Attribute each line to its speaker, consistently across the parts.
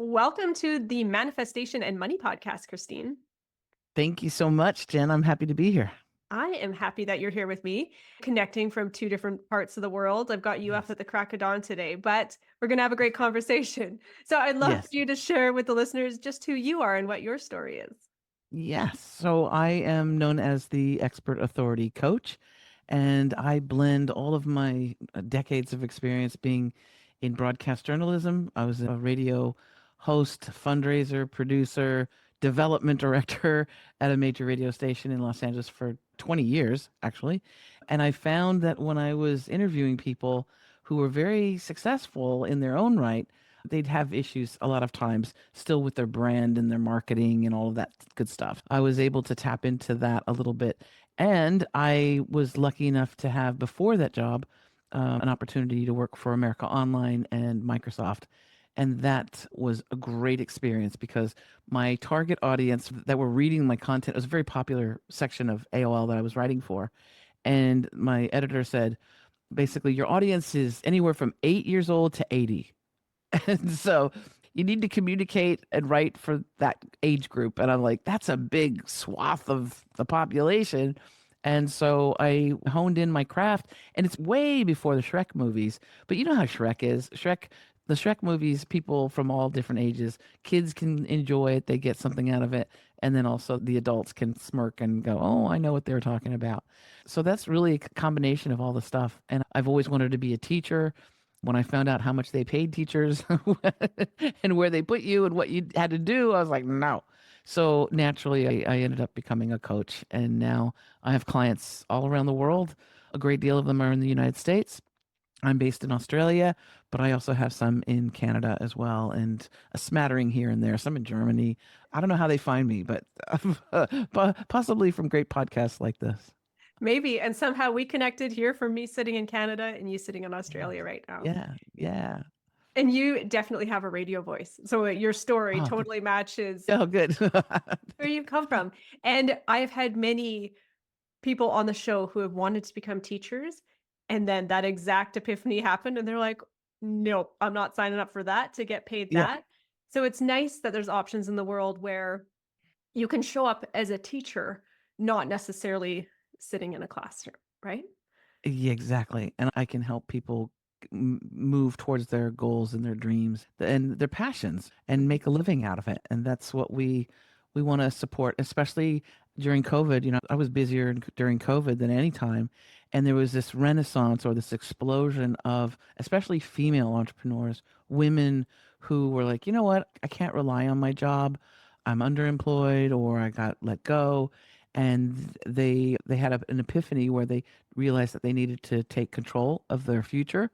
Speaker 1: Welcome to the Manifestation and Money podcast, Christine.
Speaker 2: Thank you so much, Jen. I'm happy to be here.
Speaker 1: I am happy that you're here with me, connecting from two different parts of the world. I've got you up
Speaker 2: Yes.
Speaker 1: at the crack of dawn today, but we're going to have a great conversation. So I'd love for
Speaker 2: Yes.
Speaker 1: you to share with the listeners just who you are and what your story is.
Speaker 2: Yes. So I am known as the expert authority coach, and I blend all of my decades of experience being in broadcast journalism. I was a radio host, fundraiser, producer, development director at a major radio station in Los Angeles for 20 years, actually. And I found that when I was interviewing people who were very successful in their own right, they'd have issues a lot of times still with their brand and their marketing and all of that good stuff. I was able to tap into that a little bit. And I was lucky enough to have, before that job, an opportunity to work for America Online and Microsoft. And that was a great experience because my target audience that were reading my content, it was a very popular section of AOL that I was writing for. And my editor said, basically, your audience is anywhere from 8 years old to 80. And so you need to communicate and write for that age group. And I'm like, that's a big swath of the population. And so I honed in my craft, and it's way before the Shrek movies. But you know how Shrek is. The Shrek movies, people from all different ages, kids can enjoy it, they get something out of it. And then also the adults can smirk and go, oh, I know what they're talking about. So that's really a combination of all the stuff. And I've always wanted to be a teacher. When I found out how much they paid teachers and where they put you and what you had to do, I was like, no. So naturally, I ended up becoming a coach. And now I have clients all around the world. A great deal of them are in the United States. I'm based in Australia, but I also have some in Canada as well, and a smattering here and there, some in Germany. I don't know how they find me, but possibly from great podcasts like this.
Speaker 1: Maybe. And somehow we connected here from me sitting in Canada and you sitting in
Speaker 2: Yes.
Speaker 1: Australia right now.
Speaker 2: Yeah. Yeah.
Speaker 1: And you definitely have a radio voice. So your story
Speaker 2: Oh,
Speaker 1: totally matches
Speaker 2: oh, good.
Speaker 1: where you've come from. And I've had many people on the show who have wanted to become teachers. And then that exact epiphany happened. And they're like, nope, I'm not signing up for that to get paid
Speaker 2: Yep.
Speaker 1: that. So it's nice that there's options in the world where you can show up as a teacher, not necessarily sitting in a classroom, right?
Speaker 2: Yeah, exactly. And I can help people move towards their goals and their dreams and their passions and make a living out of it. And that's what we want to support, especially during COVID. You know, I was busier during COVID than any time. And there was this renaissance or this explosion of especially female entrepreneurs, women who were like, you know what, I can't rely on my job. I'm underemployed or I got let go. And they had an epiphany where they realized that they needed to take control of their future.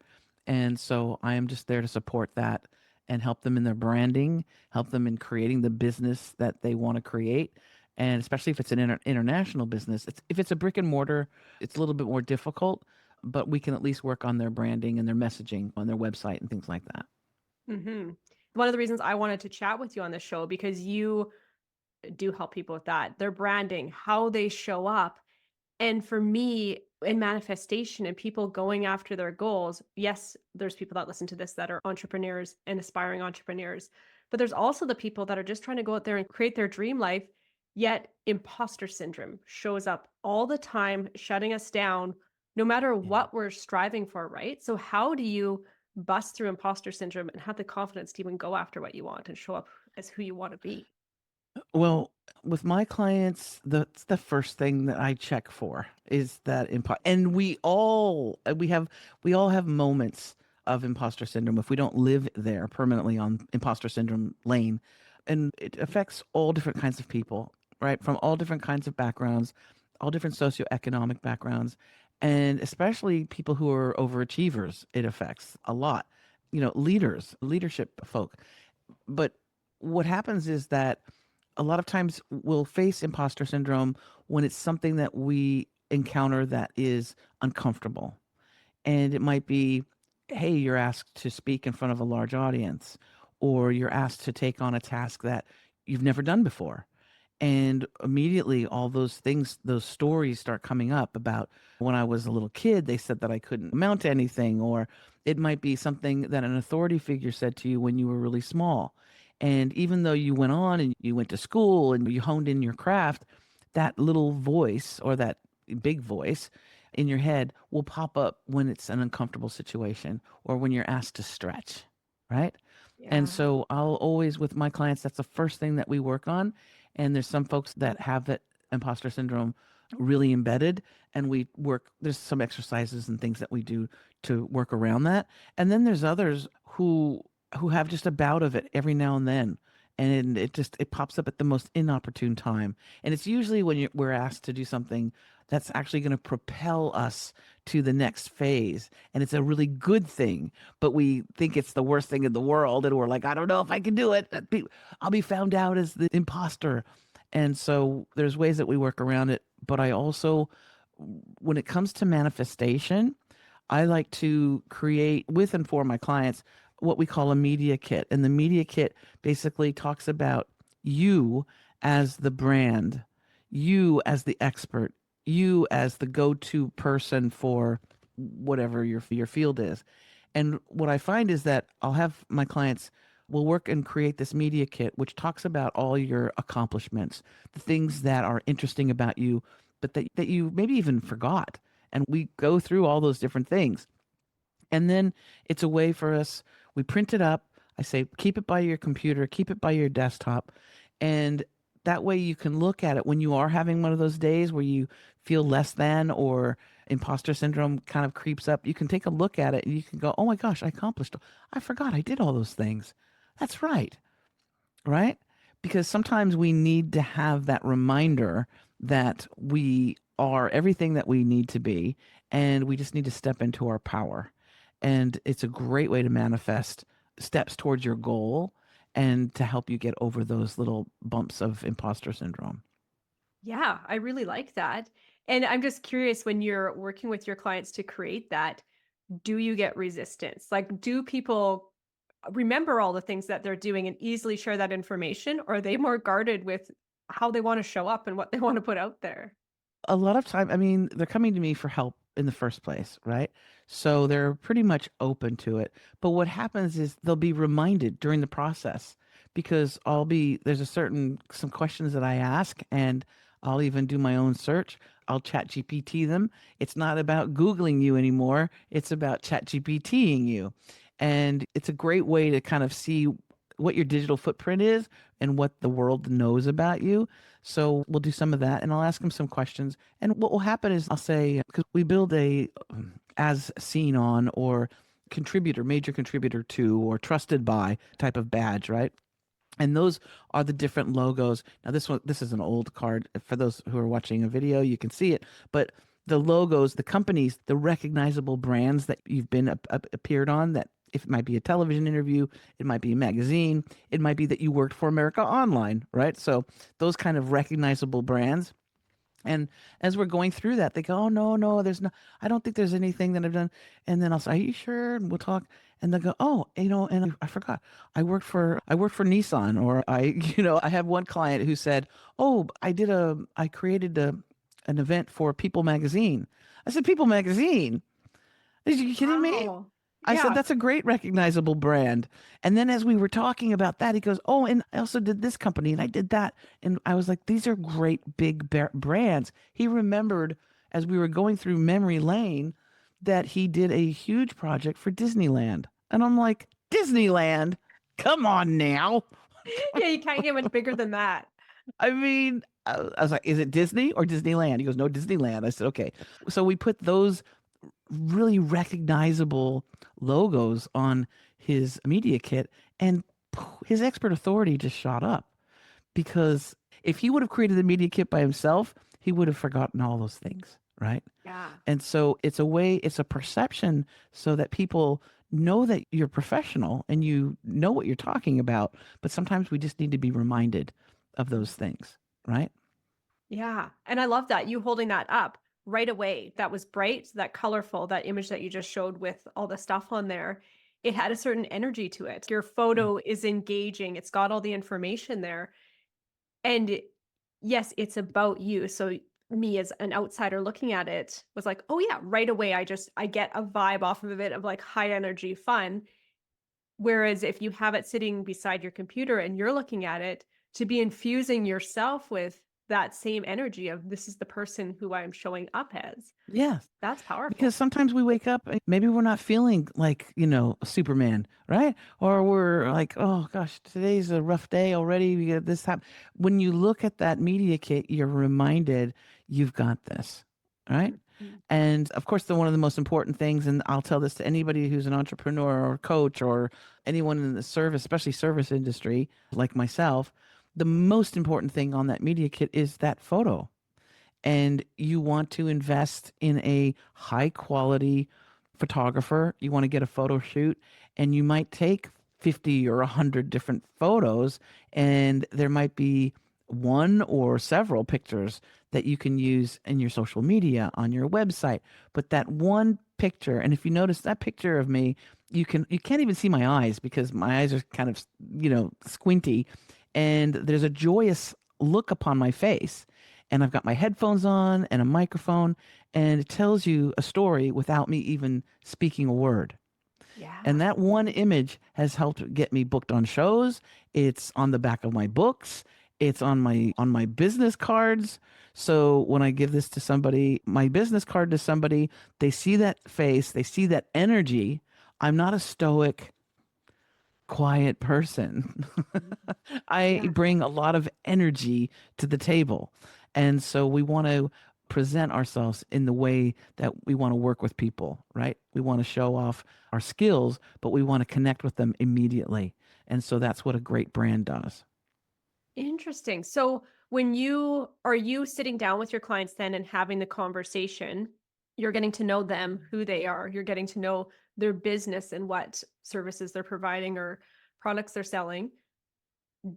Speaker 2: And so I am just there to support that and help them in their branding, help them in creating the business that they want to create. And especially if it's an international business, if it's a brick and mortar, it's a little bit more difficult, but we can at least work on their branding and their messaging on their website and things like that.
Speaker 1: Mm-hmm. One of the reasons I wanted to chat with you on this show, because you do help people with that, their branding, how they show up. And for me, in manifestation and people going after their goals, yes, there's people that listen to this that are entrepreneurs and aspiring entrepreneurs, but there's also the people that are just trying to go out there and create their dream life, yet imposter syndrome shows up all the time, shutting us down, no matter
Speaker 2: Yeah.
Speaker 1: what we're striving for, right? So, how do you bust through imposter syndrome and have the confidence to even go after what you want and show up as who you want to be?
Speaker 2: Well, with my clients, that's the first thing that I check for is that and we all have moments of imposter syndrome if we don't live there permanently on imposter syndrome lane. And it affects all different kinds of people, right? From all different kinds of backgrounds, all different socioeconomic backgrounds, and especially people who are overachievers, it affects a lot. You know, leadership folk. But what happens is that a lot of times we'll face imposter syndrome when it's something that we encounter that is uncomfortable. And it might be, hey, you're asked to speak in front of a large audience, or you're asked to take on a task that you've never done before. And immediately, all those things, those stories start coming up about when I was a little kid, they said that I couldn't amount to anything, or it might be something that an authority figure said to you when you were really small. And even though you went on and you went to school and you honed in your craft, that little voice or that big voice in your head will pop up when it's an uncomfortable situation or when you're asked to stretch, right? And
Speaker 1: Yeah.
Speaker 2: so I'll always, with my clients, that's the first thing that we work on. And there's some folks that have that imposter syndrome really embedded, and we work, there's some exercises and things that we do to work around that. And then there's others who have just a bout of it every now and then. And it pops up at the most inopportune time. And it's usually when we're asked to do something that's actually going to propel us to the next phase. And it's a really good thing, but we think it's the worst thing in the world. And we're like, I don't know if I can do it. I'll be found out as the imposter. And so there's ways that we work around it. But I also, when it comes to manifestation, I like to create with and for my clients what we call a media kit. And the media kit basically talks about you as the brand, you as the expert, you as the go-to person for whatever your field is. And what I find is that I'll have my clients will work and create this media kit which talks about all your accomplishments, the things that are interesting about you, but that you maybe even forgot. And we go through all those different things. And then it's a way for us, we print it up. I say, keep it by your computer, keep it by your desktop. And that way you can look at it when you are having one of those days where you feel less than or imposter syndrome kind of creeps up. You can take a look at it and you can go, oh my gosh, I accomplished, I forgot I did all those things. That's right. Right? Because sometimes we need to have that reminder that we are everything that we need to be, and we just need to step into our power. And it's a great way to manifest steps towards your goal and to help you get over those little bumps of imposter syndrome.
Speaker 1: Yeah, I really like that. And I'm just curious, when you're working with your clients to create that, do you get resistance? Like, do people remember all the things that they're doing and easily share that information? Or are they more guarded with how they want to show up and what they want to put out there?
Speaker 2: A lot of time, I mean, they're coming to me for help in the first place, right? So they're pretty much open to it. But what happens is they'll be reminded during the process because there's some questions that I ask and I'll even do my own search. I'll chat GPT them. It's not about Googling you anymore. It's about chat GPTing you. And it's a great way to kind of see what your digital footprint is and what the world knows about you. So we'll do some of that and I'll ask them some questions. And what will happen is I'll say, because we build a as seen on or major contributor to, or trusted by type of badge, right? And those are the different logos. Now this is an old card. For those who are watching a video, you can see it. But the logos, the companies, the recognizable brands that you've been appeared on, that if it might be a television interview, it might be a magazine, it might be that you worked for America Online, right? So those kind of recognizable brands. And as we're going through that, they go, "Oh no, there's no. I don't think there's anything that I've done." And then I'll say, "Are you sure?" And we'll talk. And they'll go, "Oh, and I forgot. I worked for Nissan, or I have one client who said, "Oh, I created an event for People Magazine." I said, "People Magazine? Are you kidding me?"
Speaker 1: Wow.
Speaker 2: I said,
Speaker 1: Yeah.
Speaker 2: that's a great recognizable brand. And then as we were talking about that, he goes, oh, and I also did this company and I did that. And I was like, these are great big brands. He remembered as we were going through memory lane that he did a huge project for Disneyland. And I'm like, Disneyland? Come on now.
Speaker 1: Yeah, you can't get much bigger than that.
Speaker 2: I mean, I was like, is it Disney or Disneyland? He goes, no, Disneyland. I said, okay. So we put those really recognizable logos on his media kit, and his expert authority just shot up because if he would have created the media kit by himself, he would have forgotten all those things, right?
Speaker 1: Yeah.
Speaker 2: And so it's a perception so that people know that you're professional and you know what you're talking about, but sometimes we just need to be reminded of those things, right?
Speaker 1: Yeah. And I love that you holding that up right away. That was bright, that colorful, that image that you just showed with all the stuff on there. It had a certain energy to it. Your
Speaker 2: Yeah.
Speaker 1: photo is engaging. It's got all the information there. And yes, it's about you. So me as an outsider looking at it was like, "Oh yeah, right away I get a vibe off of it of like high energy fun." Whereas if you have it sitting beside your computer and you're looking at it, to be infusing yourself with that same energy of this is the person who I'm showing up as.
Speaker 2: Yes.
Speaker 1: That's powerful.
Speaker 2: Because sometimes we wake up, maybe we're not feeling like, Superman, right? Or we're like, oh gosh, today's a rough day already. We got this happen. When you look at that media kit, you're reminded you've got this, right?
Speaker 1: Mhm.
Speaker 2: And of course, one of the most important things, and I'll tell this to anybody who's an entrepreneur or coach or anyone in the service, especially service industry like myself, the most important thing on that media kit is that photo, and you want to invest in a high quality photographer. You want to get a photo shoot, and you might take 50 or 100 different photos, and there might be one or several pictures that you can use in your social media on your website. But that one picture, and if you notice that picture of me, you can't even see my eyes because my eyes are kind of, squinty, and there's a joyous look upon my face, and I've got my headphones on and a microphone, and it tells you a story without me even speaking a word. And
Speaker 1: Yeah.
Speaker 2: that one image has helped get me booked on shows. It's on the back of my books. It's on my business cards. So when I give this to somebody, my business card to somebody, they see that face, they see that energy. I'm not a stoic, quiet person.
Speaker 1: Mhm.
Speaker 2: I
Speaker 1: Yeah.
Speaker 2: bring a lot of energy to the table. And so we want to present ourselves in the way that we want to work with people, right? We want to show off our skills, but we want to connect with them immediately. And so that's what a great brand does.
Speaker 1: Interesting. So when you are you sitting down with your clients then and having the conversation, you're getting to know them, who they are, you're getting to know their business and what services they're providing or products they're selling.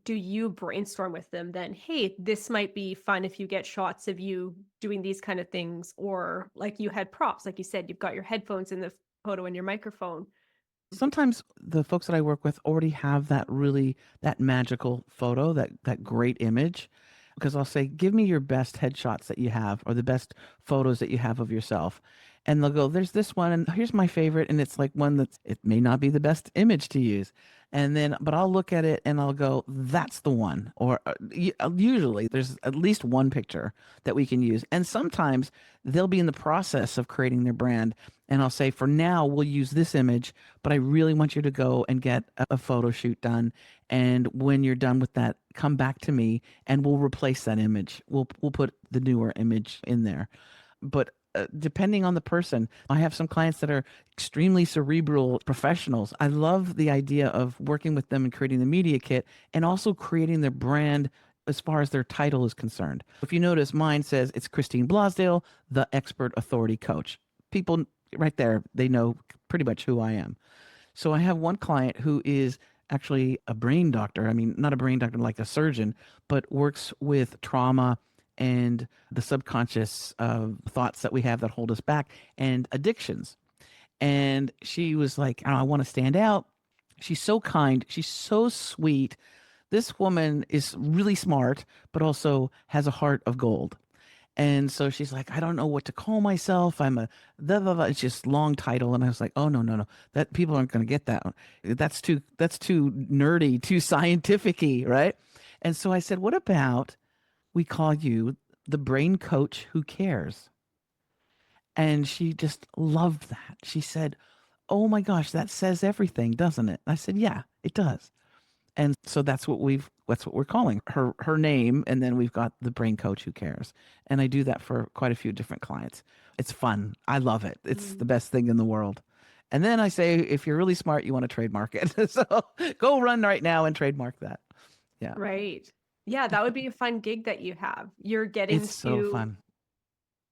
Speaker 1: Do you brainstorm with them then, hey, this might be fun if you get shots of you doing these kind of things, or like you had props, like you said, you've got your headphones in the photo and your microphone.
Speaker 2: Sometimes the folks that I work with already have that magical photo, that great image, because I'll say, "Give me your best headshots that you have, or the best photos that you have of yourself," and they'll go, "There's this one, and here's my favorite," and it's like one that's it may not be the best image to use, and then but I'll look at it and I'll go, "That's the one," or usually there's at least one picture that we can use, and sometimes they'll be in the process of creating their brand, and I'll say, "For now, we'll use this image, but I really want you to go and get a photo shoot done. And when you're done with that, come back to me and we'll replace that image. We'll put the newer image in there." But depending on the person, I have some clients that are extremely cerebral professionals. I love the idea of working with them and creating the media kit and also creating their brand as far as their title is concerned. If you notice, mine says it's Christine Blosdale, the expert authority coach. People right there, they know pretty much who I am. So I have one client who is actually a brain doctor. I mean, not a brain doctor like a surgeon, but works with trauma and the subconscious thoughts that we have that hold us back and addictions. And she was like, "Oh, I want to stand out." She's so kind. She's so sweet. This woman is really smart, but also has a heart of gold. And so she's like, "I don't know what to call myself. I'm a blah, blah, blah." It's just long title. And I was like, "Oh, no, no, no. That people aren't going to get that one. That's too nerdy, too scientific-y, right?" And so I said, "What about we call you the brain coach who cares?" And she just loved that. She said, "Oh my gosh, that says everything, doesn't it?" I said, "Yeah, it does." And so that's what we're calling her name, and then we've got the brain coach who cares. And I do that for quite a few different clients. It's fun. I love it. It's the
Speaker 1: Mm,
Speaker 2: best thing in the world. And then I say, if you're really smart, you want to trademark it. So go run right now and trademark that. Yeah.
Speaker 1: right. Yeah, that would be a fun gig that you have. You're getting
Speaker 2: It's so
Speaker 1: to
Speaker 2: fun.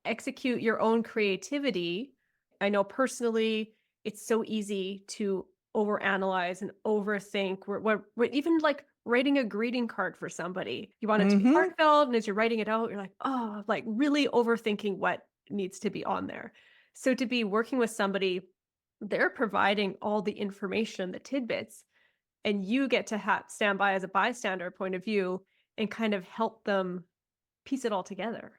Speaker 1: execute your own creativity. I know personally, it's so easy to overanalyze and overthink. We're even like writing a greeting card for somebody. You want it to be
Speaker 2: Mm-hmm.
Speaker 1: heartfelt, and as you're writing it out, you're like, oh, like really overthinking what needs to be on there. So to be working with somebody, they're providing all the information, the tidbits, and you get to stand by as a bystander point of view and kind of help them piece it all together.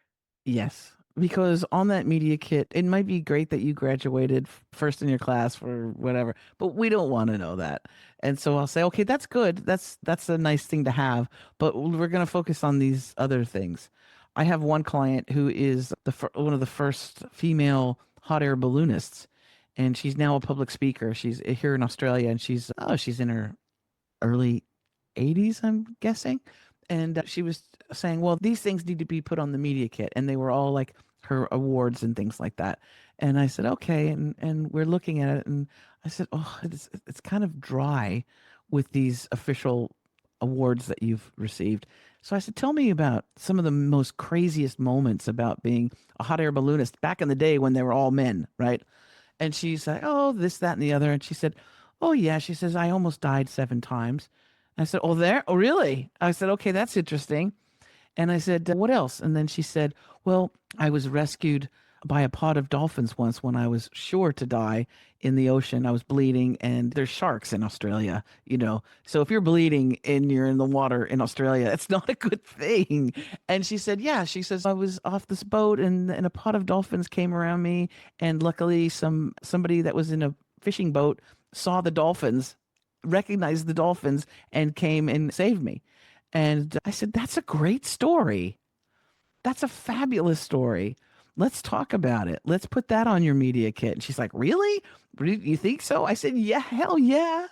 Speaker 2: Yes. because on that media kit, it might be great that you graduated first in your class for whatever, but we don't want to know that. And so I'll say, okay, that's good. That's a nice thing to have, but we're going to focus on these other things. I have one client who is one of the first female hot air balloonists, and she's now a public speaker. She's here in Australia, and she's in her early 80s, I'm guessing. And she was saying, well, these things need to be put on the media kit. And they were all like her awards and things like that. And I said, okay. And we're looking at it. And I said, oh, it's kind of dry with these official awards that you've received. So I said, tell me about some of the most craziest moments about being a hot air balloonist back in the day when they were all men, right? And she's like, oh, this, that, and the other. And she said, oh, yeah. She says, I almost died 7 times. I said, oh, there? Oh, really? I said, okay, that's interesting. And I said, what else? And then she said, well, I was rescued by a pod of dolphins once when I was sure to die in the ocean. I was bleeding, and there's sharks in Australia, you know. So if you're bleeding and you're in the water in Australia, it's not a good thing. And she said, yeah, she says, I was off this boat and a pod of dolphins came around me. And luckily somebody that was in a fishing boat saw the dolphins, recognized the dolphins, and came and saved me. And I said, that's a great story. That's a fabulous story. Let's talk about it. Let's put that on your media kit. And she's like, really? You think so? I said, yeah, hell yeah.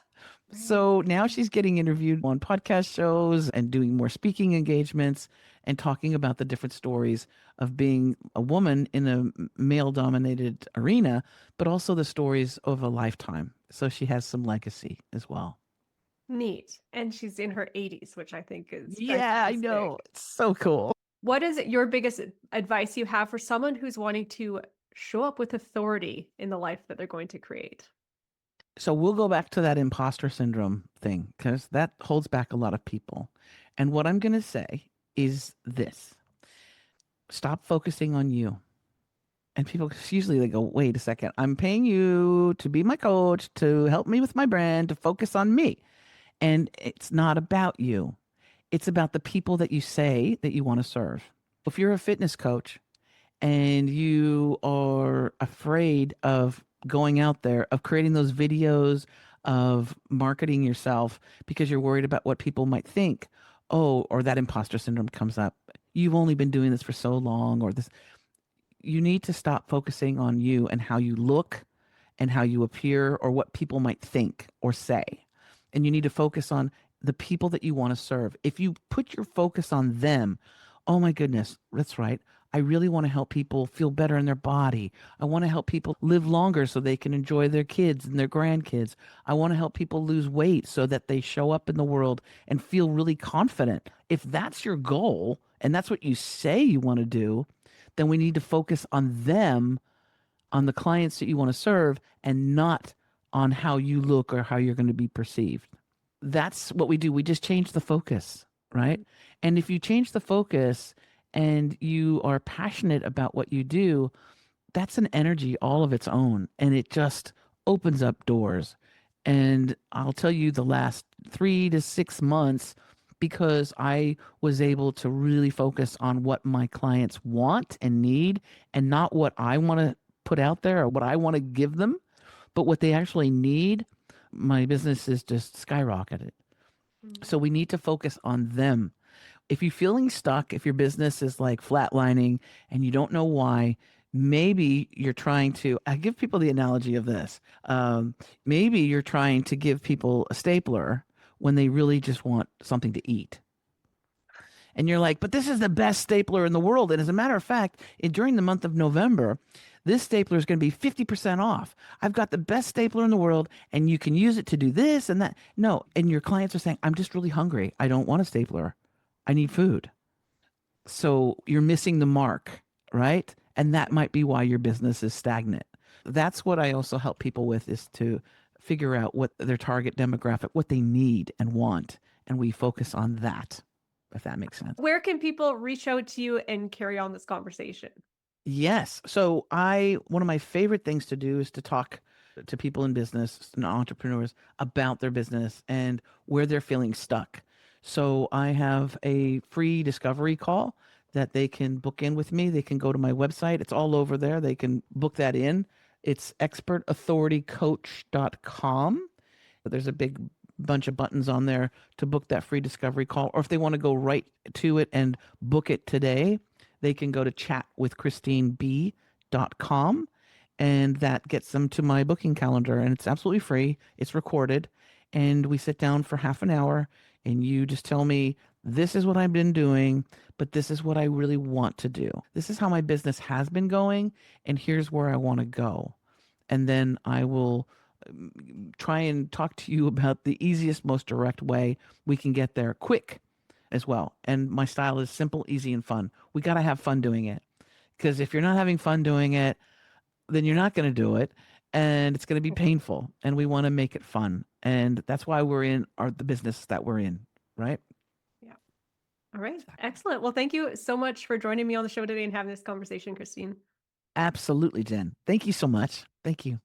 Speaker 2: So now she's getting interviewed on podcast shows and doing more speaking engagements and talking about the different stories of being a woman in a male dominated arena, but also the stories of a lifetime. So she has some legacy as well.
Speaker 1: Neat. And she's in her 80s, which I think is
Speaker 2: Yeah, I
Speaker 1: fantastic.
Speaker 2: know. It's so cool.
Speaker 1: What is your biggest advice you have for someone who's wanting to show up with authority in the life that they're going to create?
Speaker 2: So we'll go back to that imposter syndrome thing because that holds back a lot of people. And what I'm going to say is this: stop focusing on you. And people usually they go, wait a second, I'm paying you to be my coach, to help me with my brand, to focus on me. And it's not about you. It's about the people that you say that you want to serve. If you're a fitness coach and you are afraid of going out there, of creating those videos, of marketing yourself because you're worried about what people might think, oh, or that imposter syndrome comes up. You've only been doing this for so long, or this. You need to stop focusing on you and how you look and how you appear or what people might think or say. And you need to focus on the people that you want to serve. If you put your focus on them, oh my goodness, that's right. I really want to help people feel better in their body. I want to help people live longer so they can enjoy their kids and their grandkids. I want to help people lose weight so that they show up in the world and feel really confident. If that's your goal and that's what you say you want to do, then we need to focus on them, on the clients that you want to serve, and not on how you look or how you're going to be perceived. That's what we do. We just change the focus, right? And if you change the focus and you are passionate about what you do, that's an energy all of its own. And it just opens up doors. And I'll tell you the last 3 to 6 months, because I was able to really focus on what my clients want and need and not what I want to put out there or what I want to give them, but what they actually need, my business is just skyrocketed. So we need to focus on them. If you're feeling stuck, if your business is like flatlining and you don't know why, maybe you're trying to, I give people the analogy of this. Maybe you're trying to give people a stapler when they really just want something to eat. And you're like, but this is the best stapler in the world. And as a matter of fact, during the month of November, this stapler is going to be 50% off. I've got the best stapler in the world and you can use it to do this and that. No. And your clients are saying, I'm just really hungry. I don't want a stapler. I need food. So you're missing the mark, right? And that might be why your business is stagnant. That's what I also help people with, is to figure out what their target demographic, what they need and want. And we focus on that, if that makes sense.
Speaker 1: Where can people reach out to you and carry on this conversation?
Speaker 2: Yes. So one of my favorite things to do is to talk to people in business and entrepreneurs about their business and where they're feeling stuck. So I have a free discovery call that they can book in with me. They can go to my website. It's all over there. They can book that in. It's expertauthoritycoach.com. There's a big bunch of buttons on there to book that free discovery call. Or if they want to go right to it and book it today, they can go to chatwithchristineb.com, and that gets them to my booking calendar. And it's absolutely free. It's recorded. And we sit down for half an hour, and you just tell me, this is what I've been doing, but this is what I really want to do. This is how my business has been going, and here's where I want to go. And then I will try and talk to you about the easiest, most direct way we can get there quick as well. And my style is simple, easy, and fun. We got to have fun doing it, because if you're not having fun doing it, then you're not going to do it, and it's going to be painful, and we want to make it fun. And that's why we're in the business that we're in, right?
Speaker 1: Yeah. All right. Excellent. Well, thank you so much for joining me on the show today and having this conversation, Christine.
Speaker 2: Absolutely, Jen. Thank you so much. Thank you.